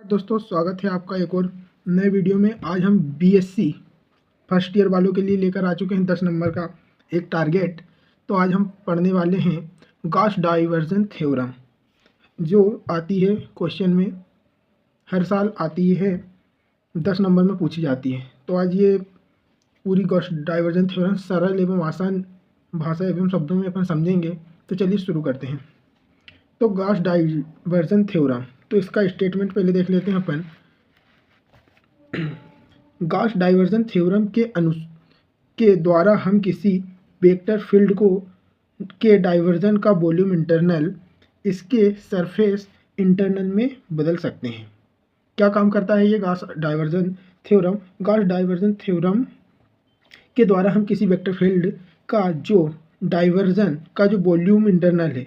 दोस्तों स्वागत है आपका एक और नए वीडियो में। आज हम बीएससी फर्स्ट ईयर वालों के लिए लेकर आ चुके हैं 10 नंबर का एक टारगेट। तो आज हम पढ़ने वाले हैं गॉस डाइवर्जन थ्योरम, जो आती है क्वेश्चन में, हर साल आती है, 10 नंबर में पूछी जाती है। तो आज ये पूरी गॉस डाइवर्जन थ्योरम सरल एवं आसान भाषा एवं शब्दों में अपन समझेंगे। तो चलिए शुरू करते हैं। तो गॉस डाइवर्जन थ्योरम, तो इसका स्टेटमेंट पहले देख लेते हैं अपन। गॉस डाइवर्जन थ्योरम के द्वारा हम किसी वेक्टर फील्ड के डाइवर्जन का वॉल्यूम इंटरनल इसके सरफेस इंटरनल में बदल सकते हैं। क्या काम करता है ये Gauss diversion theorem? Gauss diversion theorem के द्वारा हम किसी वेक्टर फील्ड का जो डाइवर्जन का जो वॉल्यूम इंटरनल है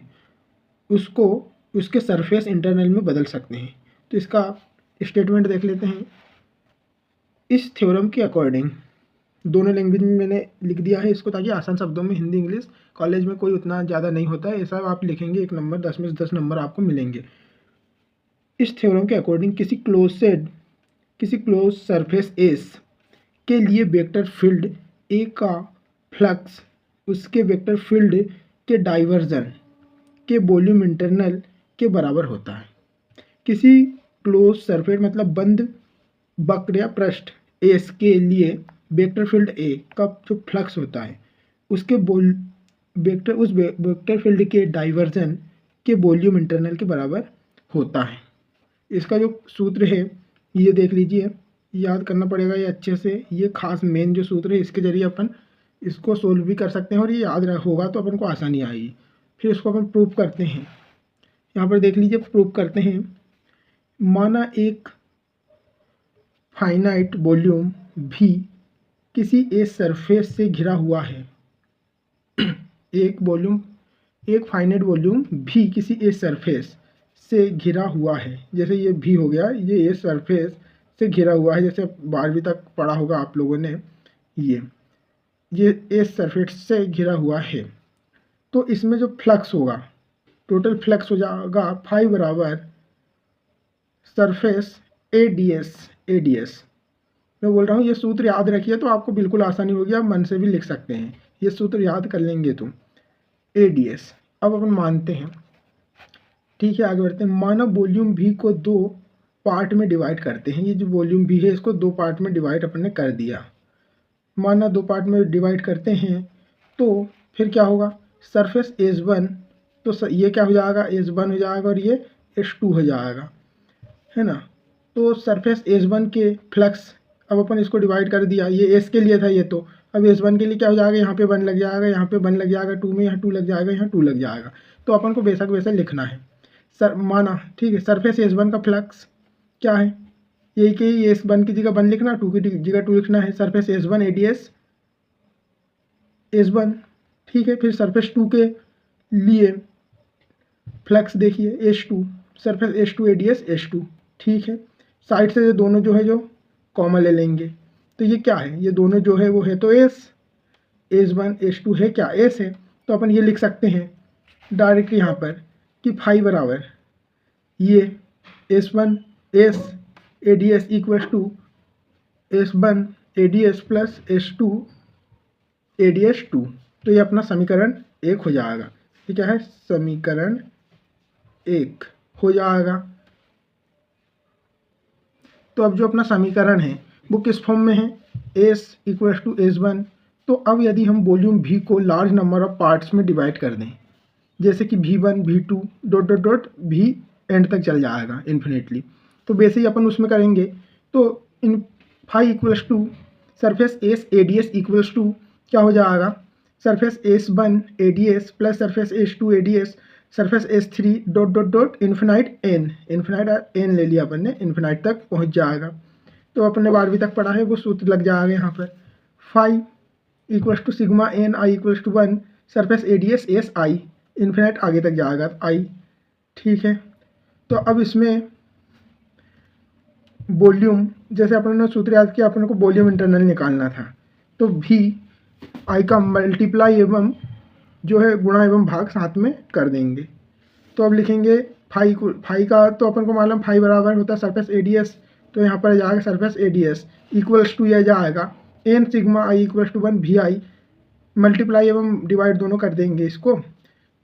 उसको उसके सरफेस इंटरनल में बदल सकते हैं। तो इसका स्टेटमेंट देख लेते हैं। इस थ्योरम के अकॉर्डिंग, दोनों लैंग्वेज में मैंने लिख दिया है इसको ताकि आसान शब्दों में, हिंदी इंग्लिश कॉलेज में कोई उतना ज़्यादा नहीं होता है, ऐसा आप लिखेंगे 1 नंबर 10 में से 10 नंबर आपको मिलेंगे। इस थ्योरम के अकॉर्डिंग किसी क्लोज सरफेस एस के लिए वेक्टर फील्ड ए का फ्लक्स उसके वेक्टर फील्ड के डाइवर्जन के वॉल्यूम इंटरनल के बराबर होता है। किसी क्लोज सरफेस मतलब बंद वक्र या पृष्ठ एस के लिए वेक्टर फील्ड ए का जो फ्लक्स होता है उसके वेक्टर फील्ड के डाइवर्जन के वॉल्यूम इंटरनल के बराबर होता है। इसका जो सूत्र है ये देख लीजिए, याद करना पड़ेगा ये अच्छे से। ये खास मेन जो सूत्र है इसके जरिए अपन इसको सोल्व भी कर सकते हैं और ये याद होगा तो अपन को आसानी आएगी। फिर इसको अपन प्रूव करते हैं। यहाँ पर देख लीजिए, प्रूव करते हैं। माना एक फाइनाइट वॉल्यूम भी किसी ए सरफेस से घिरा हुआ है। एक फाइनाइट वॉल्यूम भी किसी ए सरफेस से घिरा हुआ है। जैसे ये भी हो गया, ये ए सरफेस से घिरा हुआ है, जैसे 12वीं तक पढ़ा होगा आप लोगों ने। ये ए सरफेस से घिरा हुआ है। तो इसमें जो फ्लक्स होगा, टोटल फ्लक्स हो जाएगा फाई बराबर सरफेस एडीएस। मैं बोल रहा हूँ ये सूत्र याद रखिए तो आपको बिल्कुल आसानी होगी, आप मन से भी लिख सकते हैं। ये सूत्र याद कर लेंगे तो एडीएस। अब अपन मानते हैं, ठीक है, आगे बढ़ते हैं। माना वॉल्यूम भी को 2 पार्ट में डिवाइड करते हैं। ये जो वॉल्यूम भी है इसको 2 पार्ट में डिवाइड अपन ने कर दिया। माना 2 पार्ट में डिवाइड करते हैं तो फिर क्या होगा, सरफेस S1, तो ये क्या हो जाएगा, S1 हो जाएगा और ये S2 हो जाएगा, है ना। तो सरफेस S1 के फ्लक्स, अब अपन इसको डिवाइड कर दिया, ये S के लिए था ये, तो अब S1 के लिए क्या हो जाएगा, यहाँ पे 1 लग जाएगा, यहाँ पे 1 लग जाएगा 2 में, यहाँ 2 लग जाएगा, यहाँ 2 लग जाएगा। तो अपन को बेशक वैसा लिखना है। माना ठीक है, सरफेस S1 का फ्लक्स क्या है, यही कि S1 की जगह 1 लिखना, 2 की जगह 2 लिखना है। सरफेस S1 एडीएस S1, ठीक है। फिर सरफेस 2 के लिए फ्लक्स देखिए S2, surface S2 ADS S2, ठीक है। साइड से ये दोनों जो है जो कॉमन ले लेंगे, तो ये क्या है, ये दोनों जो है वो है तो S1 S2 है क्या, S है। तो अपन ये लिख सकते हैं डायरेक्ट यहाँ पर कि फाई बराबर ये S1 S ADS equals to S1 ADS plus S2 ADS 2। तो ये अपना समीकरण 1 हो जाएगा। ये क्या है, समीकरण 1 हो जाएगा। तो अब जो अपना समीकरण है वो किस फॉर्म में है, S इक्वल्स टू S1। तो अब यदि हम वॉल्यूम V को लार्ज नंबर ऑफ पार्ट्स में डिवाइड कर दें, जैसे कि V1 V2 dot dot dot V and तक चल जाएगा इन्फिनिटली, तो वैसे ही अपन उसमें करेंगे। तो in phi equals to surface S ADS equals to क्या हो जाएगा, surface S1 ADS plus surface S2 ADS surface S3 dot dot dot infinite n ले लिया अपन ने, इन्फिनाइट तक पहुंच जाएगा। तो अपन ने 12वीं तक पढ़ा है, वो सूत्र लग जाएगा यहाँ पर। Phi equals to sigma n i equals to 1 surface ADS S I, infinite आगे तक जाएगा आई, ठीक है। तो अब इसमें वॉल्यूम, जैसे अपन ने सूत्र याद किया, अपन को वॉल्यूम इंटरनल निकालना था, तो भी आई का मल्टीप्लाई एवं जो है गुणा एवं भाग साथ में कर देंगे। तो अब लिखेंगे फाई का तो अपन को मालूम, फाई बराबर होता है सरफेस एडीएस, तो यहाँ पर जाएगा सरफेस एडीएस इक्वल्स टू यह जाएगा N sigma I equals to 1 V I, multiply एवं डिवाइड दोनों कर देंगे इसको,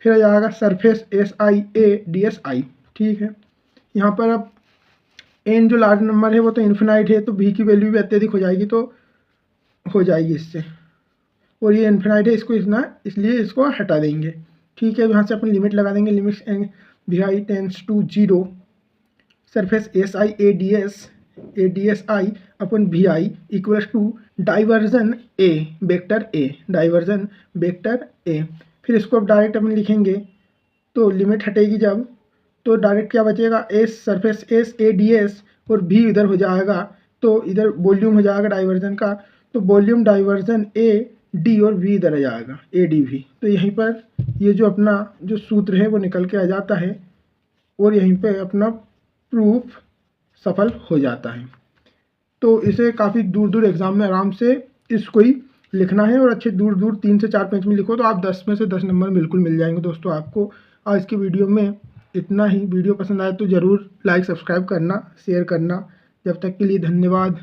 फिर आ जाएगा surface S I A D S I. ठीक है, यहाँ पर अब एन जो लार्ज नंबर है वो तो इन्फिनाइट है, तो वी की वैल्यू भी अत्यधिक हो जाएगी, तो हो जाएगी इससे, और ये इन्फिनाइट है इसको इसलिए इसको हटा देंगे। ठीक है, यहाँ से अपन लिमिट लगा देंगे, limit V I tends to 0 surface S I A D S I अपन V I equals to divergence A vector A. फिर इसको अब डायरेक्ट अपन लिखेंगे, तो लिमिट हटेगी जब, तो डायरेक्ट क्या बचेगा, S surface S A D S और भी इधर हो जाएगा, तो इधर वॉल्यूम हो जाएगा डाइवर्जन का, तो वॉल्यूम डाइवर्जन ए डी और वी इधर आ जाएगा ए डी वी। तो यहीं पर ये जो अपना जो सूत्र है वो निकल के आ जाता है और यहीं पे अपना प्रूफ सफल हो जाता है। तो इसे काफ़ी दूर दूर एग्ज़ाम में आराम से इसको ही लिखना है, और अच्छे दूर दूर 3 से 4 पेज में लिखो तो आप 10 में से 10 नंबर बिल्कुल मिल जाएंगे दोस्तों आपको। आज की वीडियो में इतना ही। वीडियो पसंद आए तो ज़रूर लाइक सब्सक्राइब करना, शेयर करना। जब तक के लिए धन्यवाद।